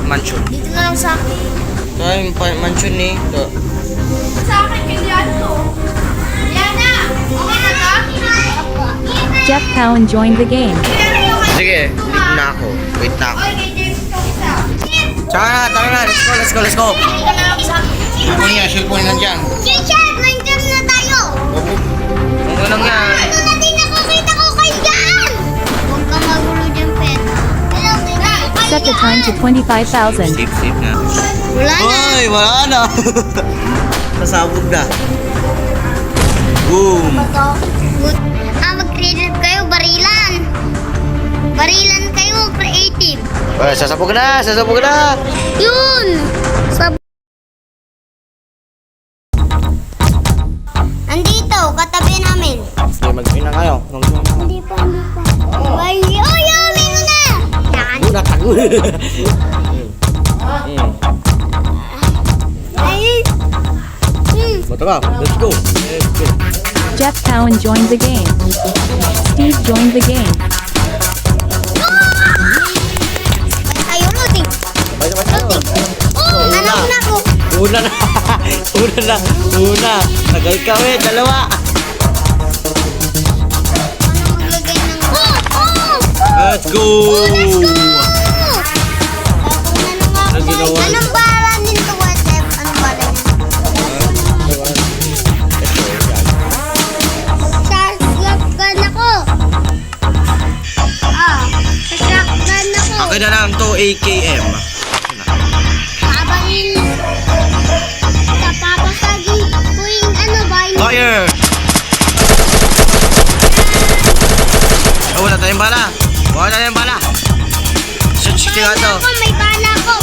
mansion. Dito na lang sa akin. Ito yung mansion ni. Ito. Sa akin, kay Diana. Diana! Okay na ka? Jeff Cowan joined the game. Sige, wait na ako. Wait na ako. Okay, kay James ko isa. Tsaka na, tara na. Let's go. Dito na lang sa akin. Cellphone niya, cellphone nandiyan. Richard, nandiyan na tayo. Ano lang yan? Ano na din nakakita ko kay Jan? Huwag ka magulo dyan, Peta. Set the time to 25,000. Safe na. Wala na. Ay, wala na. Nasabog na. Boom. Mag-creative kayo, barilan. Barilan kayo, creative. Ay, sasabog na. Yun! Andito, katabi namin. Sige, mag-in na kayo. Hindi pa. Ay, meron na! Yan. Una tago. Ay. Bata ka, let's go. Jeff Cowan joined the game. Steve joined the game. Ayaw, loading. Alam na ko. Una. Tagay kami, dalawa. Ano maglagay ng... Let's go. Ang ginawa. Anong bala nito, WhatsApp? Anong bala nito? Shotgun ako. Shotgun ako. Akin na lang to AKM. Habang napapasagi ko yung ano ba? Fire! Oh, wala tayong bala. Shoot nga to. May bala ko.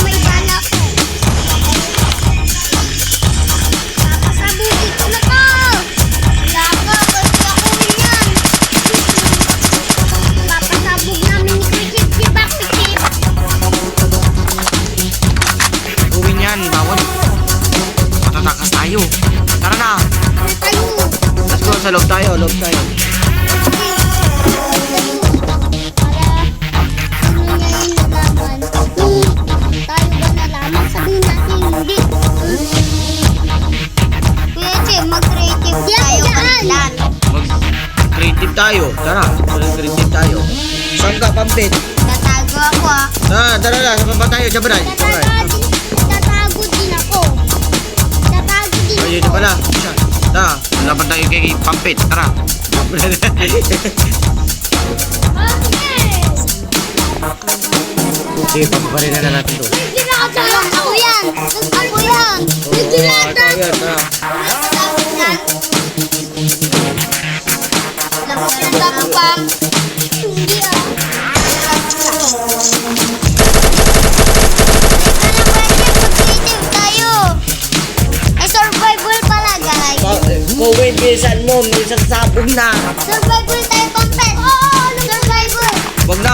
Papasabugin ko na to. Wala ko, gusto ko yan. Papasabog namin ni Kuchip si Bakchip. Uwin yan, bawal. Matatakas tayo. Tara na. Tayo. Let's go, sa loob tayo. Mag-creative tayo. Tara, mag-creative tayo. Saan ka, Pampit? Tatago ako ah. Tara na, saan pa tayo? Jabray. Tatago din ako. Ayun na pala. Tara, laban tayo kay Pampit. Tara. Sige, pamparin na natin to. Ako yan. Nagdilatan. Tara. Hindi ah. Mag-creative tayo. Ay, survival pala, guys. Kung minsan mo, minsan sabog na. Survival tayo, Pampet. Oo, survival. Wag na,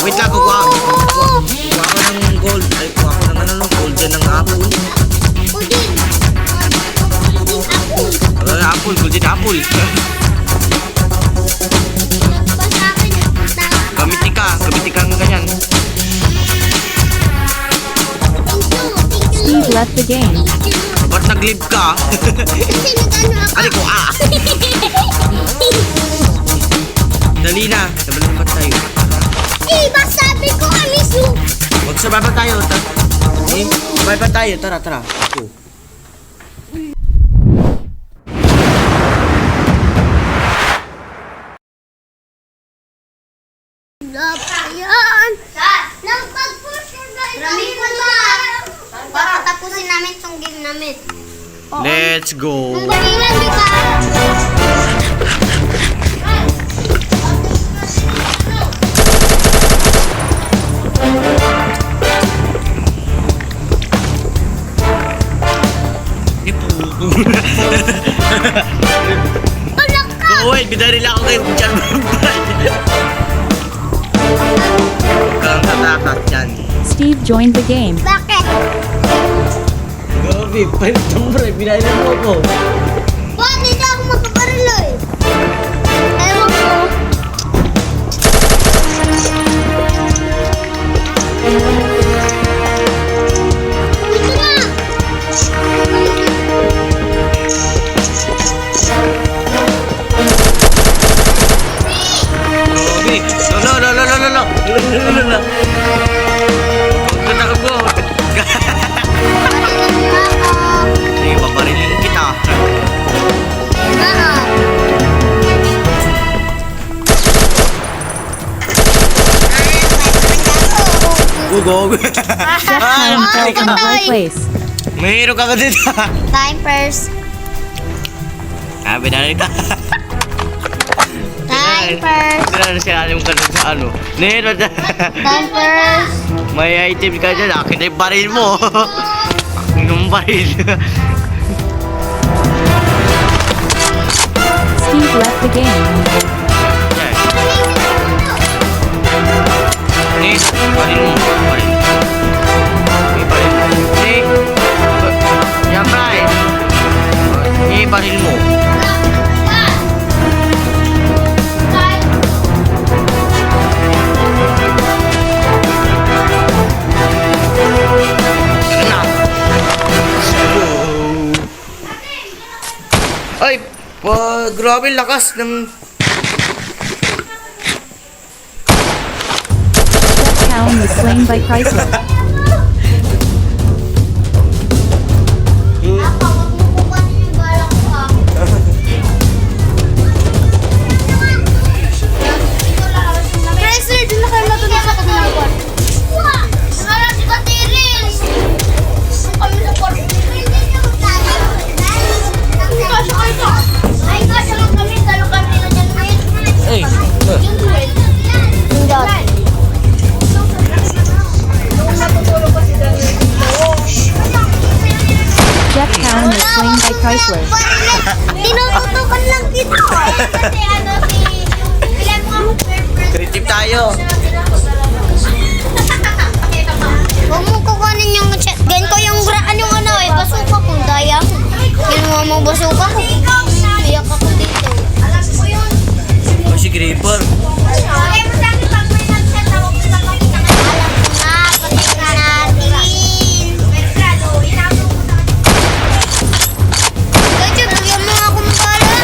wait lang, kukuha ko ng gold. Ay, kukuha ko ng golden ng apple. Udin. Golden apple. Basta akin. Gamitin ka ng ganyan. Steve left the game. Ba't nag-live ka? Kasi nag-ano ako. Ari ko, Dali na, sabalan ba tayo? Diba sabi ko kami su. Magsabay pa tayo. Sabay pa tayo, tara. Go. Ayan. Pag-push yung guys. Raming ko ba? Para tapusin namin itong game namin. Let's go. Ang barilan, di ba? Wait, bidari lang ako kay Jan Bombay. Kang tatakas dyan. Steve joined the game. Bakit? Gabi, palit ng bro, bidari lang ako. Bakit hindi ako magkabarilo eh? Ewan ko. gog. Jeff Town fell from high place. Mayroon ka ba dito? Time first. Binalik ka. Time first. Binalik siya alam ka dun sa ano. Nero Time first. may item ka dyan. Akin na yung baril mo. Akin yung baril. Steve left the game. Yan. Baril mo. Baril. May baril mo. Yan, Bray. May baril mo. Na. Ay, grabe lakas ng... Jeff Town was slain by Chrysler. Chrysler, doon na kayo matuloy sa kabilang buwan. Wala si Katiril. Kami sa Porsche. Ay, kasya lang kami. Dalo kami na dyan. Ay, Jeff Town was slain by Chrysler. Tinututukan lang kita. Kasi ano si... Ilan mo ako creative tayo. Huwag mo kukunin yung shotgun ko yung yung ano eh, basuka ko, daya. Ginawa mo basuka ko. Iyak ako dito. Alam mo yun. O si Creeper. Okay, masabi pag may nag-set ako, pinapakita ka. Alam ko na, pati na natin. Kaya bigyan mo akong bala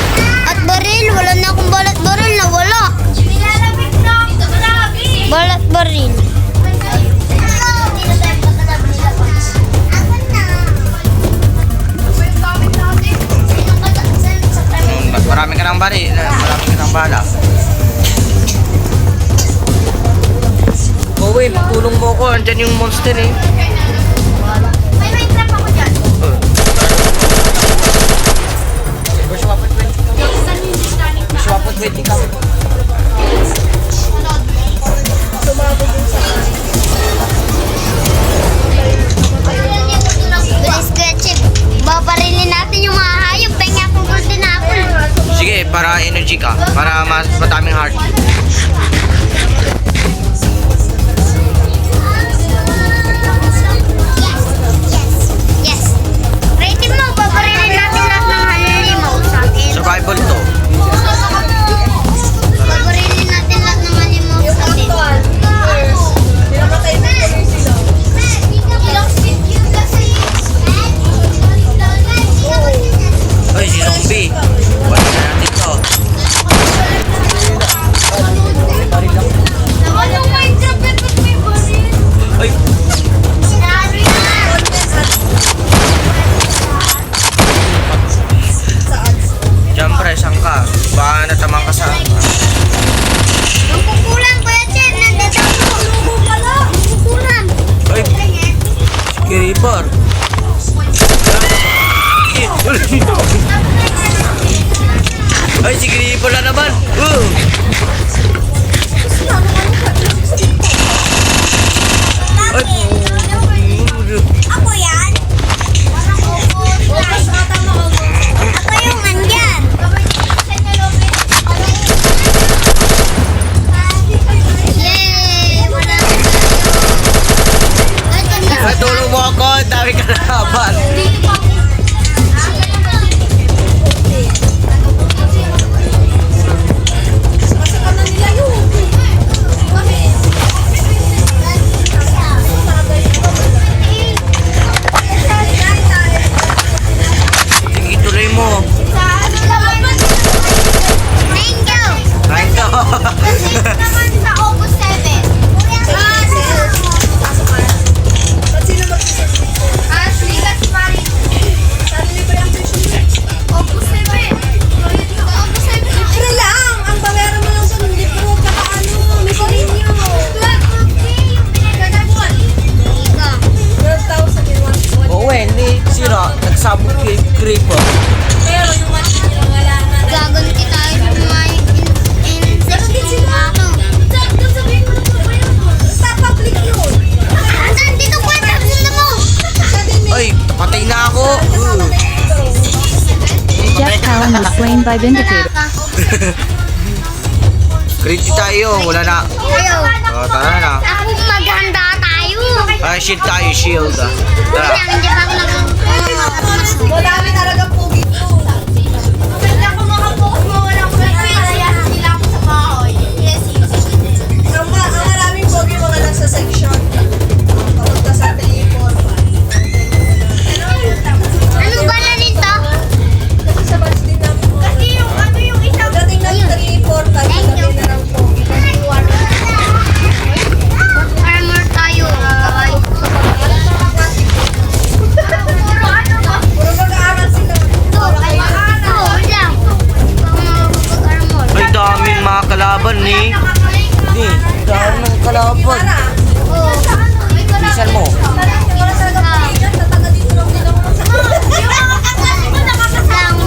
at baril. Wala na akong balat baril, nawala. Balat baril. Marami ka ng bari. Marami ka ng bala. Uy, tulong mo ko. Andyan yung monster eh. May trap ako dyan. Gusto mo po 20 ka. Bilis ko yan, Chip. Babarilin natin yung mga hayop. Pengi akong golden apple. Sige, para energy ka. Para mas mataming heart. Yes. Rating mo, babarilin natin lahat ng halimaw sa akin. Survival to. Babarilin natin lahat ng halimaw sa atin. Ay, si zombie. Balik na natin to. Naman yung Minecraft, ba't may baril? Ay, siyempre, saan ka? Baka natamang ka sa... Ang kukulang ko yan, Chip. Nandito ako. Kukulang. Ay, Creeper. Ay, si Creeper na naman. Ay, Ako yan. Ako yung andyan. Yay! Wala na tayo. ay, tulong mo ako. Dami ka na laban. by Vindicator. Crazy tayo, wala na. Ayaw. Tara na. Ako maghanda tayo. Shield tayo, shield. Tara. Hindi pa ako Madami talaga pugi ko. Hindi ako makapokus mo, walang kaya nila ako sa bahay. Yes. Ang maraming pugi mga nasa section. Papunta sa telepon. Anong ba na nito? Kasi sa batch din namin. Kasi yung ano yung isang dating ng 3, 4, 5 sabi na ng pugi. Armor tayo. Ay. Puro mag-aaral sila. Ito, lang. Armor. Ay, daming mga kalaban ni. Hindi, dami ng kalaban. Oh. Bisan mo. Wala talaga pugi dyan. Tataga dito lang din ako sa yung mga kaklase ko nakakasama.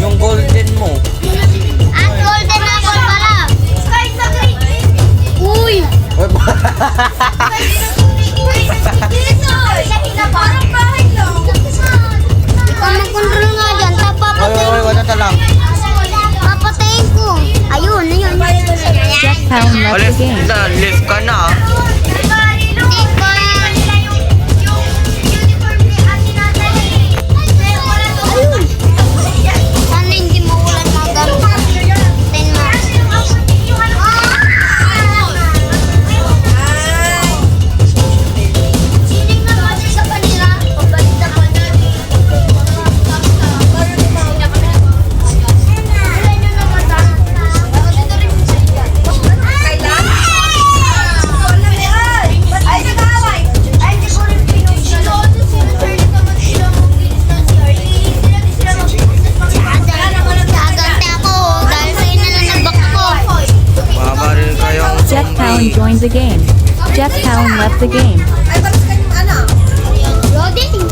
Yung golden mo. Ang golden apple pala. Uy! Parang bahay lang. Ikaw mag-control nga dyan. Wala talang. Papatayin ko. Ayun, ayun. Jeff Pound left the game. Left ka na. Hindi ko. Ayun. Sana hindi maulan mga gamit. 10 months. Gagante ako dahil sa inananabak ko. Mabaril kayong Jeff Pound zombie. joined the game. Jeff Pound left the game. Ay, balas ka yung ano? Loading.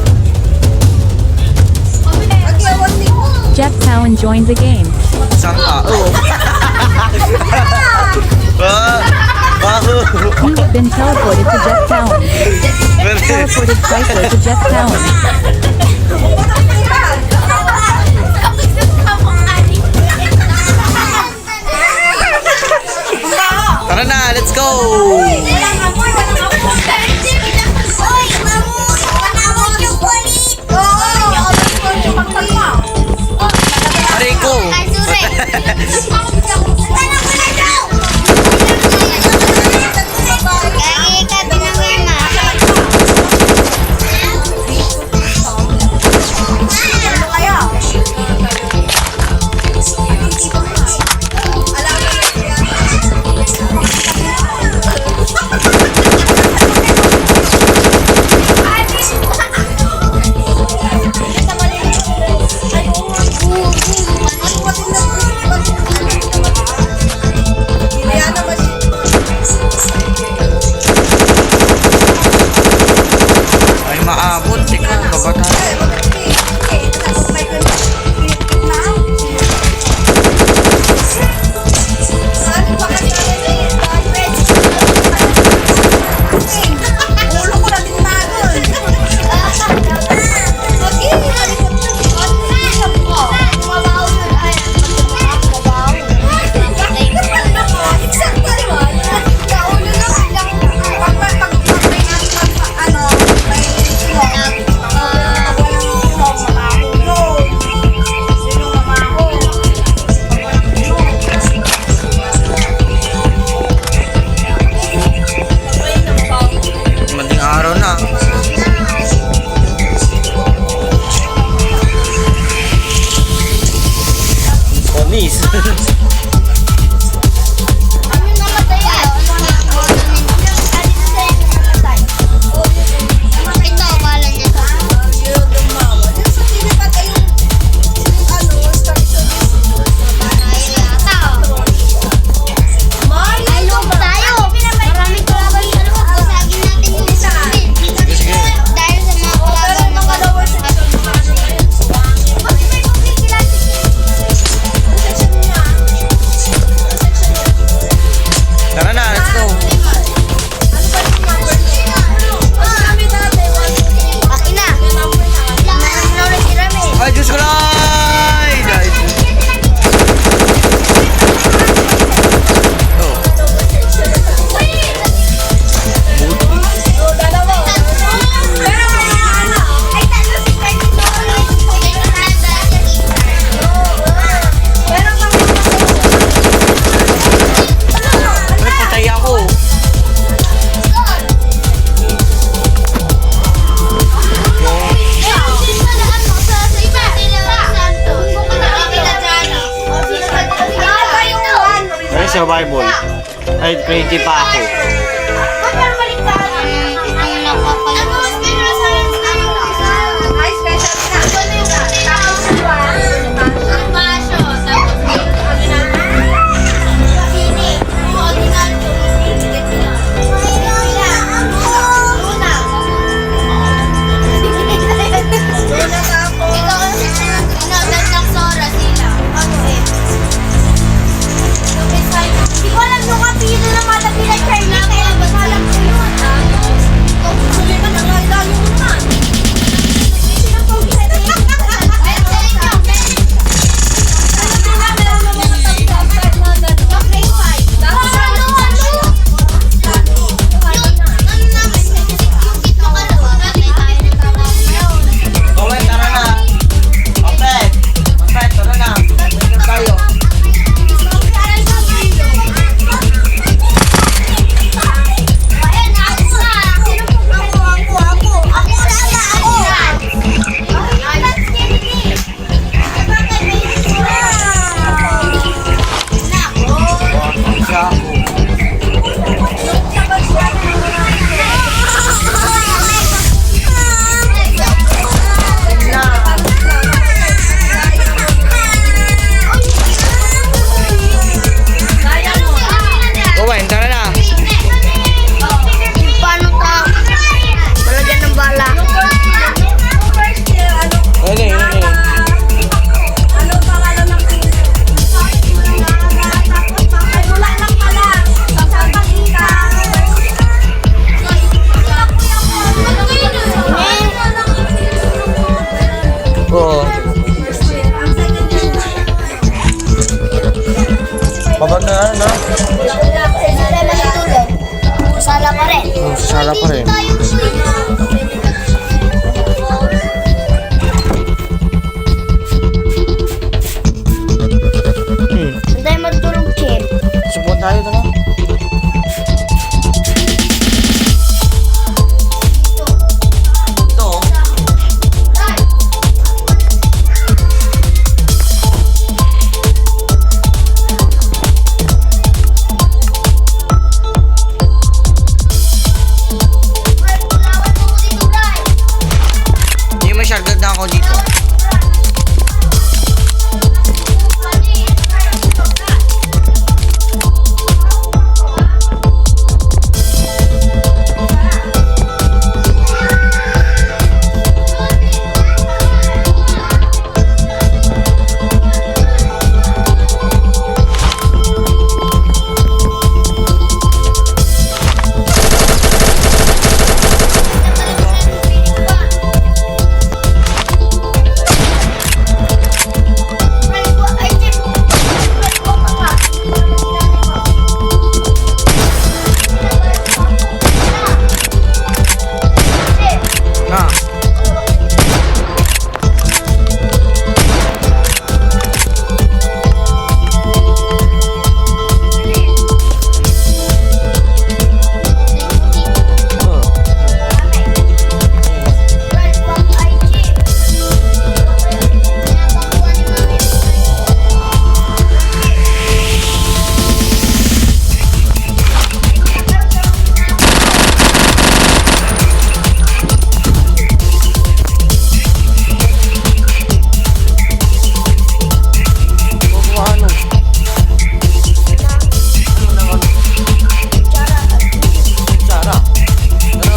Agyawan ni mo. Jeff Pound joined the game. Saan ka? Oo. You've been teleported to Jeff Pound. Teleported twice to Jeff Pound. Tara na, let's go! Aray ko! Ay, sure. Kaya ka binawin ma. survival. Ay, creative pa ako. Ang nakakalimutan. Ay, special na. Tapos Ang baso, tapos Owen, tara na. Opet, tara na. Tingnan tayo. Siya ako. Owen, tara na. Paano ka? Talagyan ng bala. Ano eh, ano eh. Ano pangalan ng ay, wala lang pala. Sasabalita. Oo. Babanda na, no? Sala pa rin. Sala pa rin. Hindi matulog, Chip. Subukan tayo na. Ito. Hindi masyagad na ako dito. Na. Ano? Ano naman? Tsara. Ano?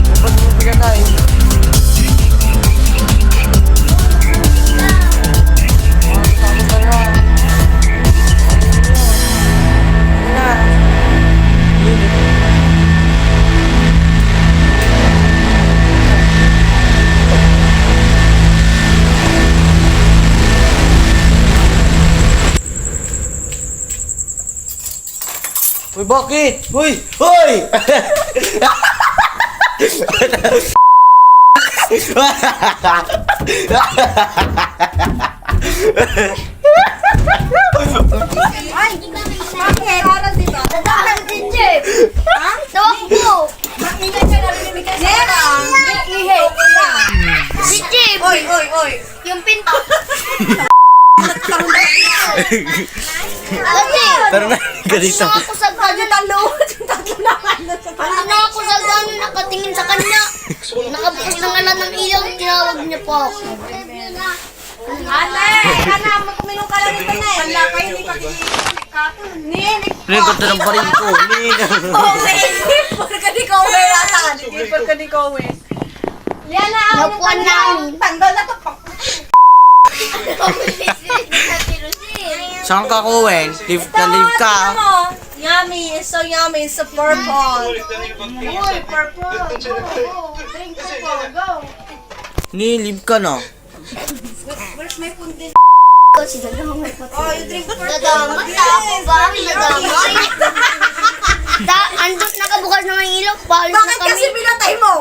Dapat mo bigyan tayo. Uy, bakit? Uy! Uy! Ay, bakit? Para rin. Kasi, Pero na, ganito. na ako sa gano'n. Yung tatlo naman. Ano na ako sa gano'n nakatingin sa kanya. Nakabukas na nga lang ng ilaw, tinawag niya po ako. Ate! Anak, magkuminong ka lang ito na eh. Wala kayo, hindi Nin! Rin, ganda ng baril ko. Nin. Kowe! Ipor ka ni Kowe atan. Ipor ka ni Kowe. Yan na ang Napuan namin. Tanggal na to. Saan ka, Kuwen? Live na live ka. Yummy. It's so yummy. It's so purple. Ni, live ka na. Where's my pundin? Kasi dadamay pa. Oh, you drink purple. Dadamay ako ba? Dadamay. Andun nakabukas na ng ilaw, palis na Bakit kasi kami. pinatay mo?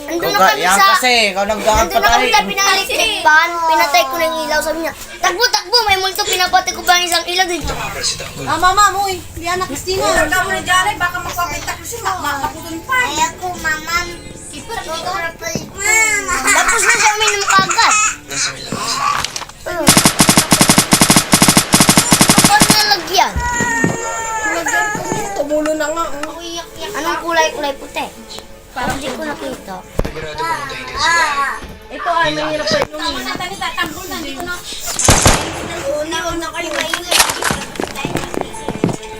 Andun na kami Yan sa... kasi, ikaw Andun na kami nagkakapatay. sa pinalitikpan, pinatay ko na yung ilaw. Sabi niya, takbo, takbo, may multo, pinapatay ko pa ng isang ilaw dito. Ah, mama mo eh. Liana Cristina. Huwag ka muna dyan eh. Baka magpapita kasi makaputol pa. Kaya ko, mama. Tapos na siya uminom kagad. Kapag nalagyan. Tumulo na nga. Anong kulay puti? Parang di ko nakita. Ito ay mahirap pa ito.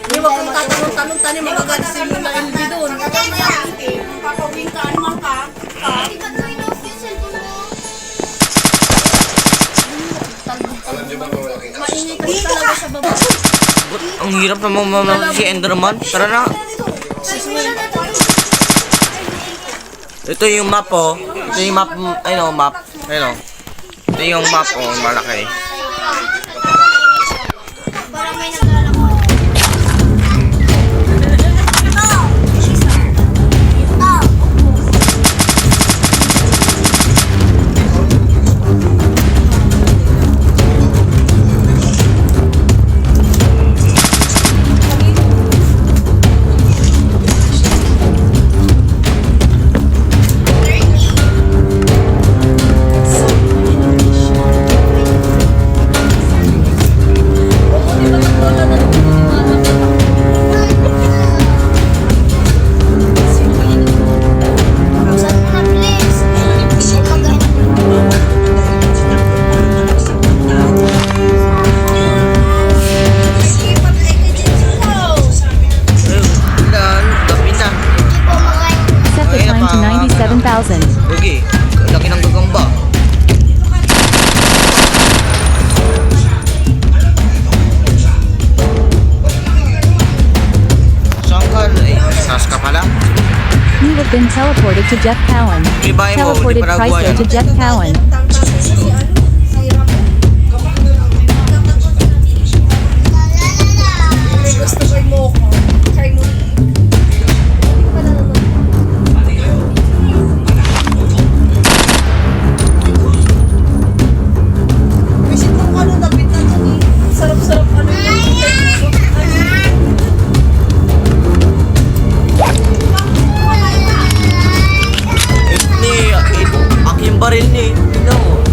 Hindi wag kang tatanong-tanong tani magagasin mo na LB doon. Papawin ka, ano man ka? Maingay kasi talaga sa baba. Ang hirap naman mamamag si Enderman. Tara na. Ito yung map, oh. Ito yung map, ayun, oh, map. Ayun, oh. Ito yung map, oh, malaki. Parang may naglalako. Buksan mo na, please. Ayun, dan, gabi na. Hindi po makain. Set the time to 97,000. Okay, laki ng gagamba. Saan ka? Ay, sas ka pala. You have been teleported to Jeff Cowan. Ibay mo, di Teleported pa nagawa Chrysler yan. to Jeff Cowan. Gusto ko mo ko. Try mo. Kasi kung ano dapat na ito eh. Sarap-sarap ano Ni, aking baril ni. Tignan mo.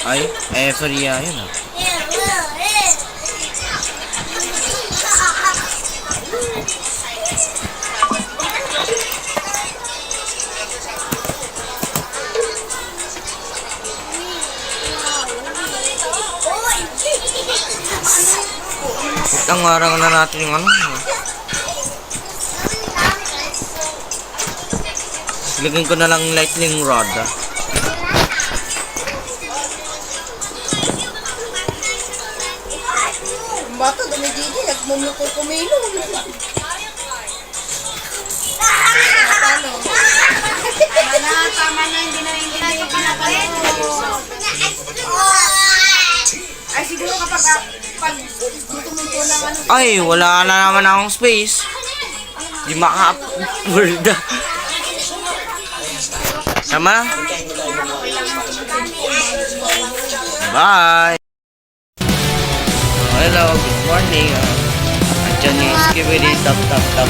Ay, sorry yun ah. Itang araw na natin yung ano. Lagyan ko na lang lightning rod ah. Ang bata, dumididi. Nagmumuko kumilo. Paano? Tama na, hindi na Ay, siguro kapag tumuto ng ano. Ay, wala na naman akong space. Di maka-upload. Sama? Bye! Hello, good morning. Andiyan yung skibidi tap tap tap.